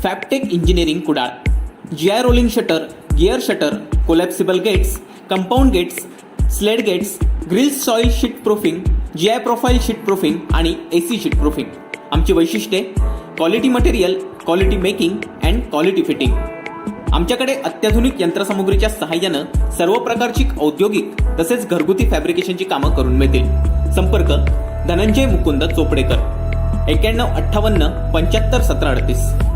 फॅबटेक engineering Kudal, GI rolling shutter, gear shutter, collapsible gates, compound gates, slide gates, grills soil sheet proofing, GI profile sheet proofing आणि AC sheet proofing. आमची वैशिष्ट्ये: quality material, quality making and quality fitting. आमच्याकडे अत्याधुनिक यंत्रसामुग्रीच्या सहाय्यानं सर्व प्रकारची औद्योगिक तसेच घरगुती फॅब्रिकेशनची कामं करून मिळतील. संपर्क: धनंजय मुकुंद चोपडेकर, 9158 75 17 38.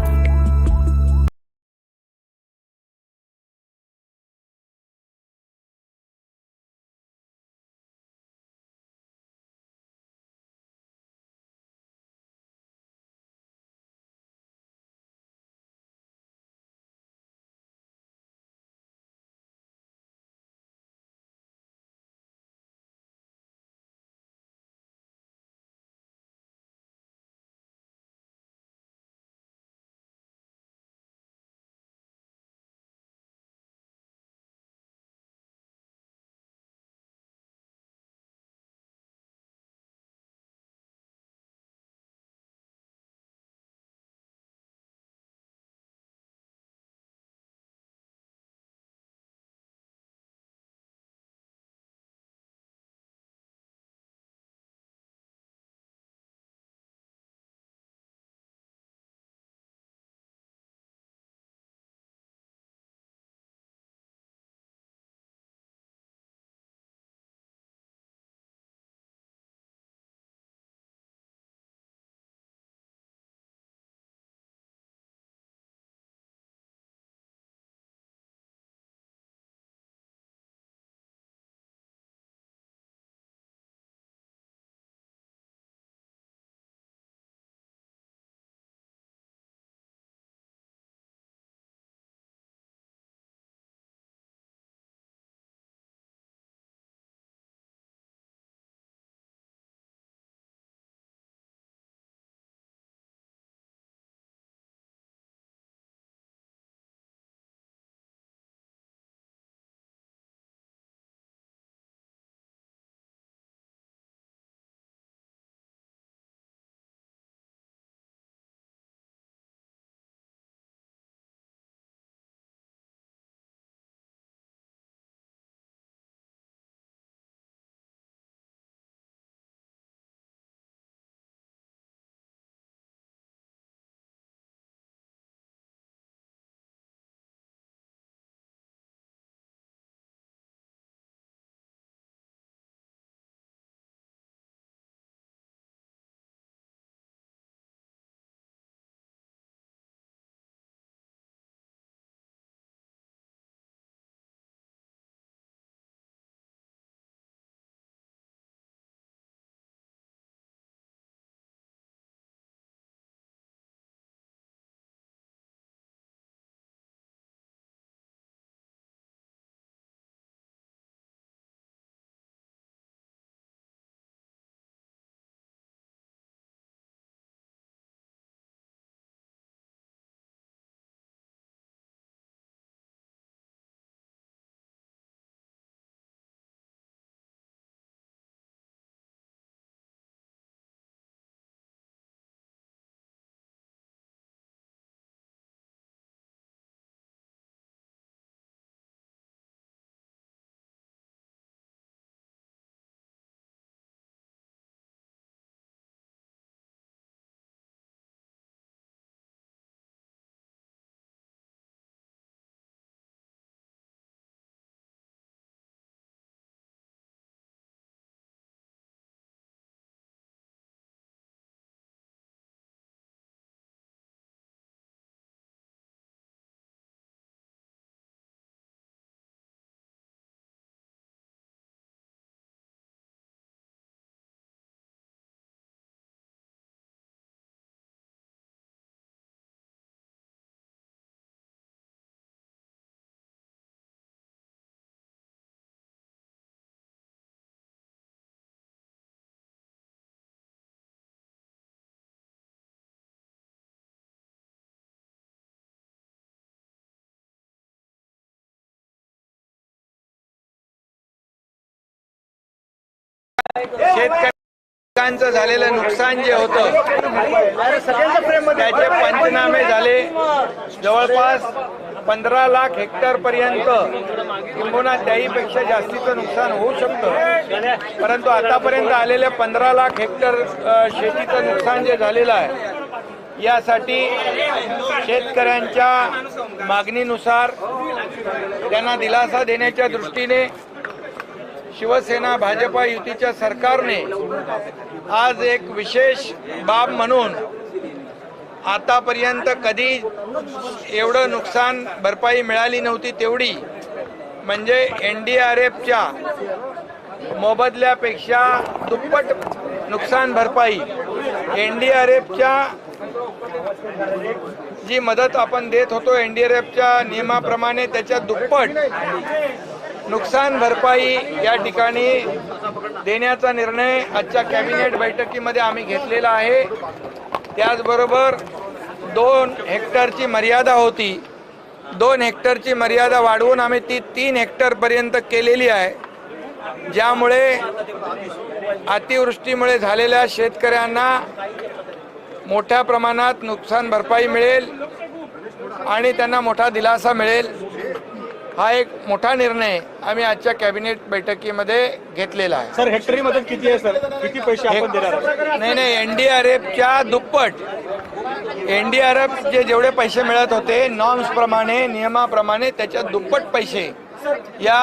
शेतकरी पिकांचं झालेलं नुकसान जे होतं त्याचे पंचनामे झाले. जवळपास 15 लाख हेक्टर पर्यंत किंबहुना त्याहीपेक्षा जास्तीचं नुकसान होऊ शकतं. परंतु आतापर्यंत आलेले 15 लाख हेक्टर शेतीचं नुकसान जे झालेलं आहे यासाठी शेतकऱ्यांच्या मागणीनुसार त्यांना दिलासा देण्याच्या दृष्टीने शिवसेना भाजपा युतीच्या सरकारने आज एक विशेष बाब म्हणून आतापर्यंत कधी एवढं नुकसान भरपाई मिळाली नव्हती तेवढी, म्हणजे NDRFच्या मोबदल्यापेक्षा दुप्पट नुकसान भरपाई, NDRFच्या जी मदत आपण देत होतो NDRFच्या नियमाप्रमाणे त्याच्या दुप्पट नुकसान भरपाई या ठिकाणी देण्याचा निर्णय आजच्या कॅबिनेट बैठकीमध्ये आम्ही घेतलेला आहे. त्याचबरोबर 2 हेक्टरची मर्यादा होती, 2 हेक्टरची मर्यादा वाढवून आम्ही ती 3 हेक्टरपर्यंत केलेली आहे, ज्यामुळे अतिवृष्टीमुळे झालेल्या शेतकऱ्यांना मोठ्या प्रमाणात नुकसान भरपाई मिळेल आणि त्यांना मोठा दिलासा मिळेल. हा एक मोठा निर्णय आम्ही आजच्या कॅबिनेट बैठकीमध्ये घेतलेला आहे. सर हेक्टरी मदत किती आहे सर? किती पैसे आपण देणार? नाही, NDRFच्या दुप्पट. NDRF जेवढे पैसे मिळत होते नॉर्म्स प्रमाणे नियमाप्रमाणे त्याच्या दुप्पट पैसे या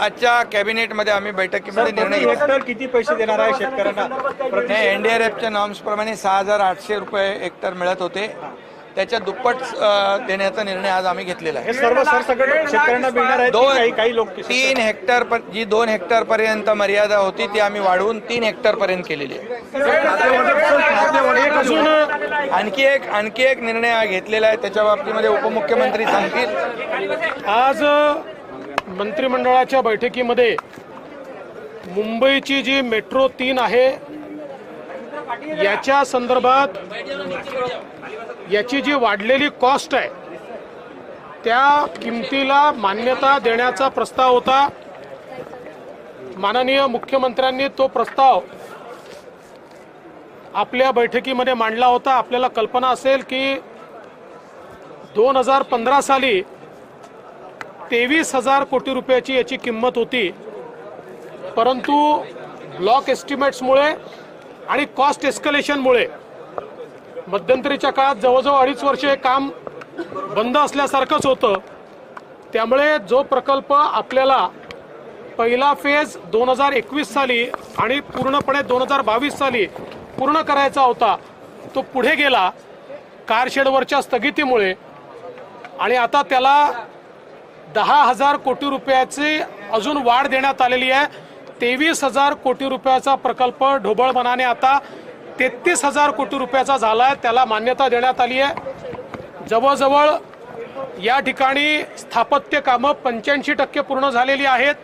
आजच्या कॅबिनेटमध्ये आम्ही बैठकीमध्ये निर्णय घेतला. हेक्टर किती पैसे देणार आहे शेतकऱ्यांना? NDRFच्या नॉर्म्स प्रमाणे 6,800 रुपये हेक्टर मिळत होते, त्याच्या दुप्पट देण्याचा निर्णय आज आम्ही घेतलेला आहे. सर्व सरसकट शेतकऱ्यांना मिळणार आहे. काही लोक 3 हेक्टर जी 2 हेक्टर पर्यंत मर्यादा होती ती आम्ही वाढवून 3 हेक्टर पर्यंत केलेली आहे. आणखी एक निर्णय घेतलेला आहे, त्याच्या बाबतीमध्ये उपमुख्यमंत्री सांगतील. आज मंत्रिमंडळाच्या बैठकीमध्ये मुंबईची जी मेट्रो 3 आहे याच्या संदर्भात याची जी वाढलेली कॉस्ट आहे त्या किमतीला मान्यता देण्याचा प्रस्ताव होता. माननीय मुख्यमंत्र्यांनी तो प्रस्ताव आपल्या बैठकीमध्ये मांडला होता. आपल्याला कल्पना असेल की 2015 साली 23,000 कोटी रुपयाची याची किंमत होती, परंतु ब्लॉक एस्टिमेट्समुळे आणि कॉस्ट एस्कलेशनमुळे मध्यंतरीच्या काळात जवळजवळ 2.5 वर्ष हे काम बंद असल्यासारखंच होतं. त्यामुळे जो प्रकल्प आपल्याला पहिला फेज 2021 साली आणि पूर्णपणे 2022 साली पूर्ण करायचा होता तो पुढे गेला कारशेडवरच्या स्थगितीमुळे, आणि आता त्याला 10,000 कोटी रुपयाची अजून वाढ देण्यात आलेली आहे. 23,000 कोटी रुपयाचा प्रकल्प ढोबळमनाने आता 33,000 कोटी रुपयाचा झाला आहे, त्याला मान्यता देण्यात आली आहे. जवळजवळ या ठिकाणी स्थापत्य कामं 85% पूर्ण झालेली आहेत.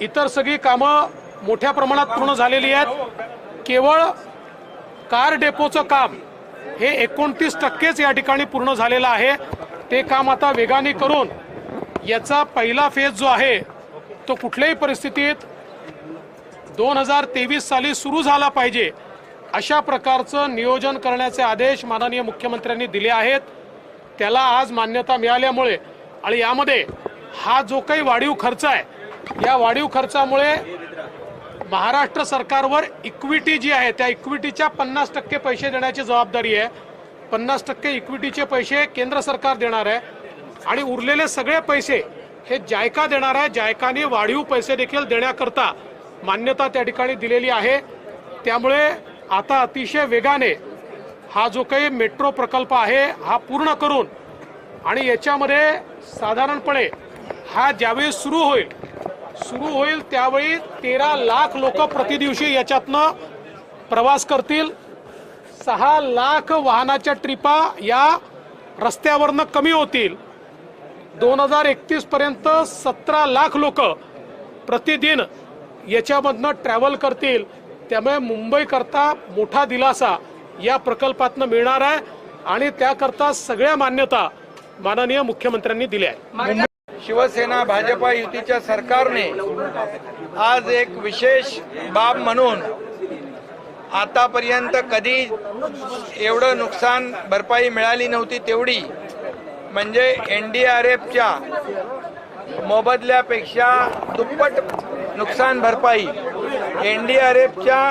इतर सगळी कामं मोठ्या प्रमाणात पूर्ण झालेली आहेत. केवळ कार डेपोचं काम हे 29%च या ठिकाणी पूर्ण झालेलं आहे. ते काम आता वेगाने करून याचा पहिला फेज जो आहे तो कुठल्याही परिस्थितीत 2023 साली सुरू झाला पाहिजे अशा प्रकारचं नियोजन करण्याचे आदेश माननीय मुख्यमंत्र्यांनी दिले आहेत. त्याला आज मान्यता मिळाल्यामुळे आणि यामध्ये हा जो काही वाढीव खर्च आहे या वाढीव खर्चामुळे महाराष्ट्र सरकारवर इक्विटी जी आहे त्या इक्विटीच्या 50% पैसे देण्याची जबाबदारी आहे. 50% इक्विटीचे पैसे केंद्र सरकार देणार आहे आणि उरलेले सगळे पैसे हे जायका देणार आहे. जायकाने वाढीव पैसे देखील देण्याकरता मान्यता त्या ठिकाणी दिलेली आहे. त्यामुळे आता अतिशय वेगाने हा जो काही मेट्रो प्रकल्प आहे हा पूर्ण करून आणि याच्यामध्ये साधारणपणे हा ज्यावेळी सुरू होईल त्यावेळी 13 लाख लोक प्रतिदिवशी याच्यातनं प्रवास करतील. 6 लाख वाहनाच्या ट्रिपा या रस्त्यावरनं कमी होतील. 2031 पर्यंत 17 लाख लोक प्रतिदिन याच्यामधनं ट्रॅव्हल करतील. त्यामुळे मुंबईकरता मोठा दिलासा या प्रकल्पातनं मिळणार आहे आणि त्याकरता सगळ्या मान्यता माननीय मुख्यमंत्र्यांनी दिल्या आहेत. शिवसेना भाजपा युतीच्या सरकारने आज एक विशेष बाब म्हणून आतापर्यंत कधी एवढं नुकसान भरपाई मिळाली नव्हती तेवढी, म्हणजे NDRFच्या मोबदल्यापेक्षा दुप्पट नुकसान भरपाई, NDRFच्या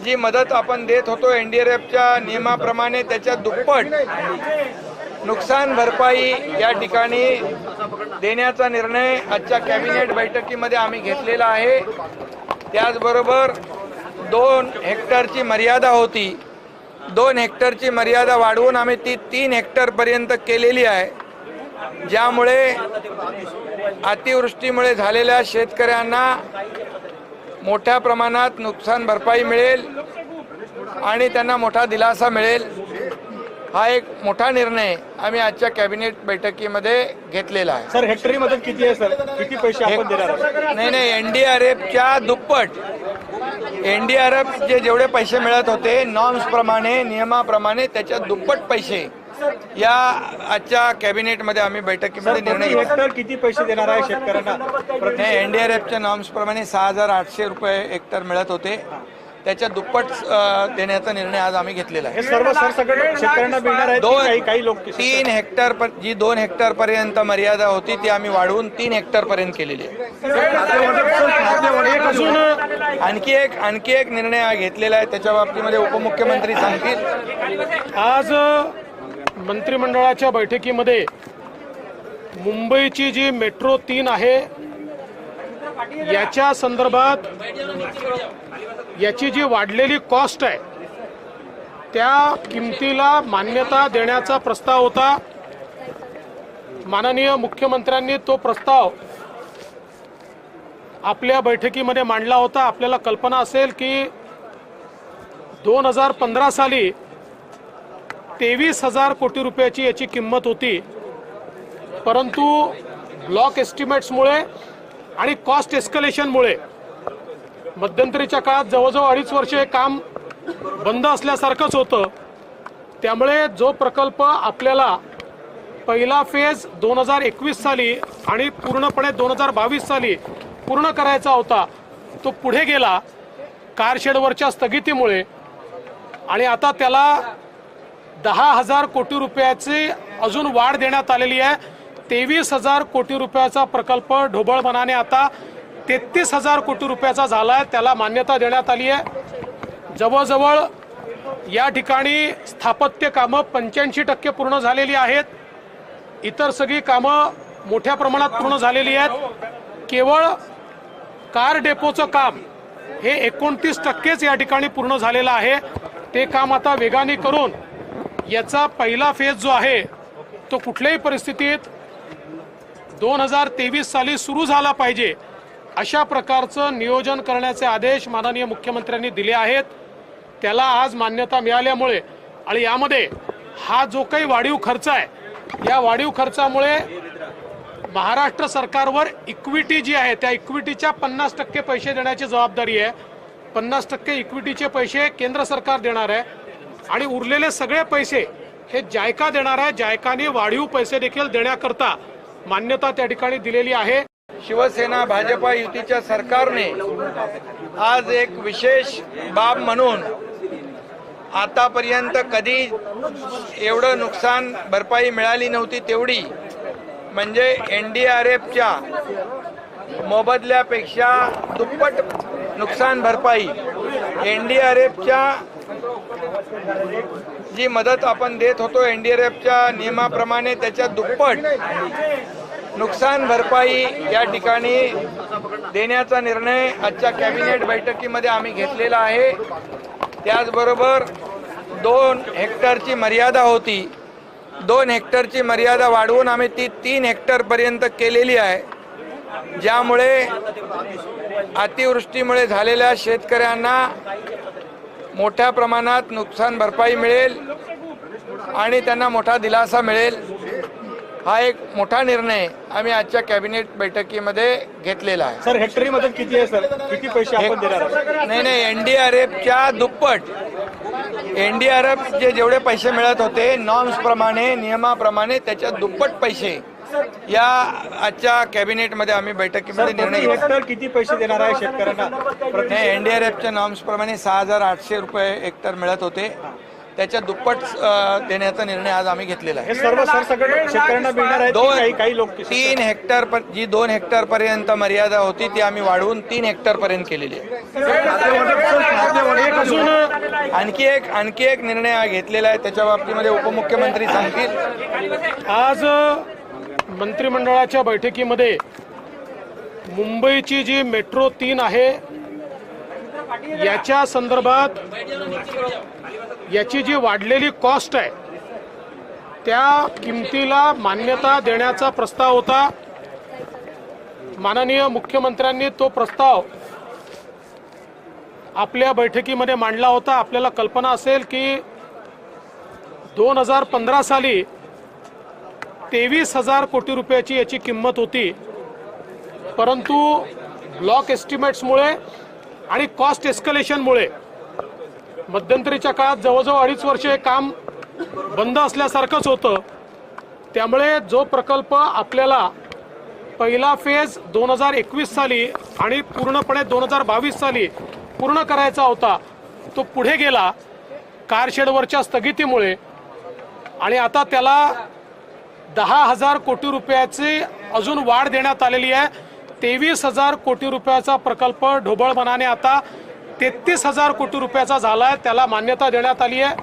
जी मदत आपण देत होतो NDRFच्या नियमाप्रमाणे त्याच्या दुप्पट नुकसान भरपाई या ठिकाणी देण्याचा निर्णय आजच्या कॅबिनेट बैठकीमध्ये आम्ही घेतलेला आहे. त्याचबरोबर 2 हेक्टरची मर्यादा होती, 2 हेक्टरची मर्यादा वाढवून आम्ही ती 3 हेक्टरपर्यंत केलेली आहे, ज्यामुळे अतिवृष्टीमुळे झालेल्या शेतकऱ्यांना मोठ्या प्रमाणात नुकसान भरपाई मिळेल आणि त्यांना मोठा दिलासा मिळेल. हा एक मोठा निर्णय आम्ही आजच्या कॅबिनेट बैठकीमध्ये घेतलेला आहे. सर हेक्टरी मदत किती आहे सर? किती पैसे आपण देणार आहात? नाही, NDRFच्या दुप्पट. NDRF जेवढे पैसे मिळत होते नॉर्म्स प्रमाणे, नियमाप्रमाणे त्याच्या दुप्पट पैसे या आजच्या कॅबिनेटमध्ये आम्ही बैठकीमध्ये निर्णय प्रति घेतला. हेक्टर किती पैसे देणार आहे शेतकऱ्यांना? NDRFच्या नॉर्म्स प्रमाणे 6,800 रुपये हेक्टर मिळत होते, त्याच्या दुप्पट देण्याचा निर्णय आज आम्ही घेतलेला आहे. हे सर्व सरसकट शेतकऱ्यांना मिळणार आहे? काही लोक 3 हेक्टर जी 2 हेक्टर पर्यंत मर्यादा होती ती आम्ही वाढवून 3 हेक्टर पर्यंत केलेली आहे. आणखी एक निर्णय घेतलेला आहे, त्याच्या बाबतीमध्ये उपमुख्यमंत्री सांगतील. आज मंत्रिमंडळाच्या बैठकीमध्ये मुंबईची जी मेट्रो 3 आहे याच्या संदर्भात याची जी वाढलेली कॉस्ट आहे त्या किमतीला मान्यता देण्याचा प्रस्ताव होता. माननीय मुख्यमंत्र्यांनी तो प्रस्ताव आपल्या बैठकीमध्ये मांडला होता. आपल्याला कल्पना असेल की 2015 साली 23,000 कोटी रुपयाची याची किंमत होती, परंतु ब्लॉक एस्टिमेट्समुळे आणि कॉस्ट एस्कलेशनमुळे मध्यंतरीच्या काळात जवळजवळ 2.5 वर्ष हे काम बंद असल्यासारखंच होतं. त्यामुळे जो प्रकल्प आपल्याला पहिला फेज 2021 साली आणि पूर्णपणे 2022 साली पूर्ण करायचा होता तो पुढे गेला कारशेडवरच्या स्थगितीमुळे, आणि आता त्याला 10,000 कोटी रुपयाची अजून वाढ देण्यात आलेली आहे. 23,000 कोटी रुपयाचा प्रकल्प ढोबळमानाने आता 33,000 कोटी रुपयाचा झाला आहे, त्याला मान्यता देण्यात आली आहे. जवळजवळ या ठिकाणी स्थापत्य कामं 85% पूर्ण झालेली आहेत. इतर सगळी कामं मोठ्या प्रमाणात पूर्ण झालेली आहेत. केवळ कार डेपोचं काम हे 29%च या ठिकाणी पूर्ण झालेलं आहे. ते काम आता वेगाने करून याचा पहिला फेज जो आहे तो कुठल्याही परिस्थितीत 2023 साली सुरू झाला पाहिजे अशा प्रकारचं नियोजन करण्याचे आदेश माननीय मुख्यमंत्र्यांनी दिले आहेत. त्याला आज मान्यता मिळाल्यामुळे आणि यामध्ये हा जो काही वाढीव खर्च आहे या वाढीव खर्चामुळे महाराष्ट्र सरकारवर इक्विटी जी आहे त्या इक्विटीच्या 50% पैसे देण्याची जबाबदारी आहे. 50% इक्विटीचे पैसे केंद्र सरकार देणार आहे आणि उरलेले सगळे पैसे हे जायका देणार आहे. जायकाने वाढीव पैसे देखील देण्याकरता मान्यता त्या ठिकाणी दिलेली आहे. शिवसेना भाजपा युतीच्या सरकारने आज एक विशेष बाब म्हणून आतापर्यंत कधी एवढं नुकसान भरपाई मिळाली नव्हती तेवढी, म्हणजे NDRFच्या मोबदल्यापेक्षा दुप्पट नुकसान भरपाई, NDRFच्या जी मदत आपण देत होतो NDRFच्या नियमाप्रमाणे त्याच्या दुप्पट नुकसान भरपाई या ठिकाणी देण्याचा निर्णय आजच्या कॅबिनेट बैठकीमध्ये आम्ही घेतलेला आहे. त्याचबरोबर 2 हेक्टरची मर्यादा होती, 2 हेक्टरची मर्यादा वाढवून आम्ही ती 3 हेक्टरपर्यंत केलेली आहे, ज्यामुळे अतिवृष्टीमुळे झालेल्या शेतकऱ्यांना मोठ्या प्रमाणात नुकसान भरपाई मिळेल आणि त्यांना मोठा दिलासा मिळेल. हा एक मोठा निर्णय आम्ही आजच्या कॅबिनेट बैठकीमध्ये घेतलेला आहे. सर हेक्टरी मदत किती आहे सर? किती पैसे आपण देणार आहात? नाही, NDRFच्या दुप्पट. NDRF जेवढे पैसे मिळत होते नॉर्म्स प्रमाणे, नियमाप्रमाणे त्याच्या दुप्पट पैसे या आजच्या कॅबिनेटमध्ये आम्ही बैठकीमध्ये निर्णय प्रति घेतला. हेक्टर किती पैसे देणार आहे शेतकऱ्यांना प्रति एनडीआरएफच्या नॉर्म्सप्रमाणे 6,800 रुपये हेक्टर मिळत होते, त्याच्या दुप्पट देण्याचा निर्णय आज आम्ही घेतलेला हे आहे. सर्व सरसकट शेतकऱ्यांना मिळणार आहे की काही लोक 3 हेक्टर जी 2 हेक्टर पर्यंत मर्यादा होती ती आम्ही वाढवून 3 हेक्टर पर्यंत केलेली आहे. आणखी एक निर्णय घेतलेला आहे, त्याच्या बाबतीमध्ये उपमुख्यमंत्री सांगतील. आज मंत्रिमंडळाच्या बैठकीमध्ये मुंबईची जी मेट्रो 3 आहे याच्या संदर्भात याची जी वाढलेली कॉस्ट आहे त्या किमतीला मान्यता देण्याचा प्रस्ताव होता. माननीय मुख्यमंत्र्यांनी तो प्रस्ताव आपल्या बैठकीमध्ये मांडला होता. आपल्याला कल्पना असेल की 2015 साली 23,000 कोटी रुपयाची याची किंमत होती, परंतु ब्लॉक एस्टिमेट्समुळे आणि कॉस्ट एस्कलेशनमुळे मध्यंतरीच्या काळात जवळजवळ 2.5 वर्ष हे काम बंद असल्यासारखंच होतं. त्यामुळे जो प्रकल्प आपल्याला पहिला फेज 2021 साली आणि पूर्णपणे 2022 साली पूर्ण करायचा होता तो पुढे गेला कारशेडवरच्या स्थगितीमुळे, आणि आता त्याला 10,000 कोटी रुपयाची अजून वाढ देण्यात आलेली आहे. 23,000 कोटी रुपयाचा प्रकल्प ढोबळमनाने आता 33,000 कोटी रुपयाचा झाला आहे, त्याला मान्यता देण्यात आली आहे.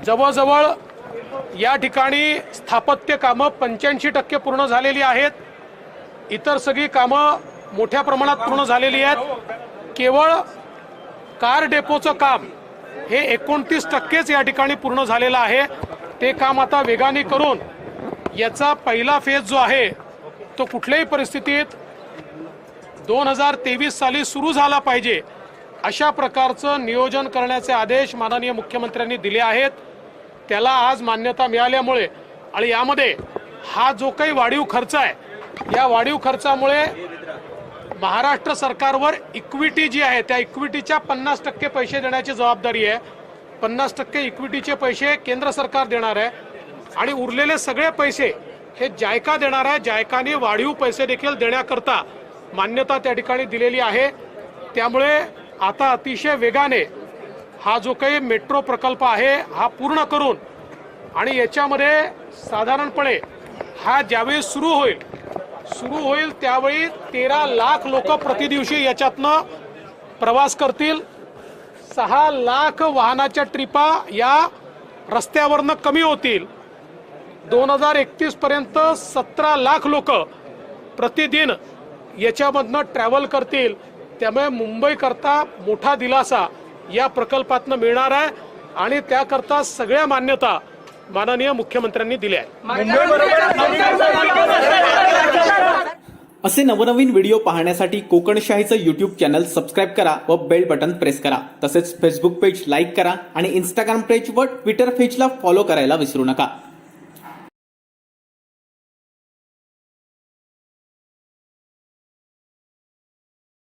जवळजवळ या ठिकाणी स्थापत्य कामं 85% पूर्ण झालेली आहेत. इतर सगळी कामं मोठ्या प्रमाणात पूर्ण झालेली आहेत. केवळ कार डेपोचं काम हे 29%च या ठिकाणी पूर्ण झालेलं आहे. ते काम आता वेगाने करून याचा पहिला फेज जो आहे तो कुठल्याही परिस्थितीत 2023 साली सुरू झाला पाहिजे अशा प्रकारचं नियोजन करण्याचे आदेश माननीय मुख्यमंत्र्यांनी दिले आहेत. त्याला आज मान्यता मिळाल्यामुळे आणि यामध्ये हा जो काही वाढीव खर्च आहे या वाढीव खर्चामुळे महाराष्ट्र सरकारवर इक्विटी जी आहे त्या इक्विटीच्या 50% पैसे देण्याची जबाबदारी आहे. 50% इक्विटीचे पैसे केंद्र सरकार देणार आहे आणि उरलेले सगळे पैसे हे जायका देणार आहे. जायकाने वाढीव पैसे देखील देण्याकरता मान्यता त्या ठिकाणी दिलेली आहे. त्यामुळे आता अतिशय वेगाने हा जो काही मेट्रो प्रकल्प आहे हा पूर्ण करून आणि याच्यामध्ये साधारणपणे हा ज्यावेळी सुरू होईल त्यावेळी 13 लाख लोक प्रतिदिवशी याच्यातनं प्रवास करतील. 6 लाख वाहनाच्या ट्रिपा या रस्त्यावरनं कमी होतील. 2031 पर्यंत 17 लाख लोक प्रतिदिन याच्यामधनं ट्रॅव्हल करतील. त्यामुळे मुंबईकरता मोठा दिलासा या प्रकल्पातनं मिळणार आहे आणि त्याकरता सगळ्या मान्यता माननीय मुख्यमंत्र्यांनी दिल्या आहेत. असे नवनवीन व्हिडिओ पाहण्यासाठी कोकणशाहीचं यूट्यूब चॅनल सबस्क्राईब करा व बेल बटन प्रेस करा. तसेच फेसबुक पेज लाईक करा आणि इंस्टाग्राम पेज व ट्विटर पेजला फॉलो करायला विसरू नका.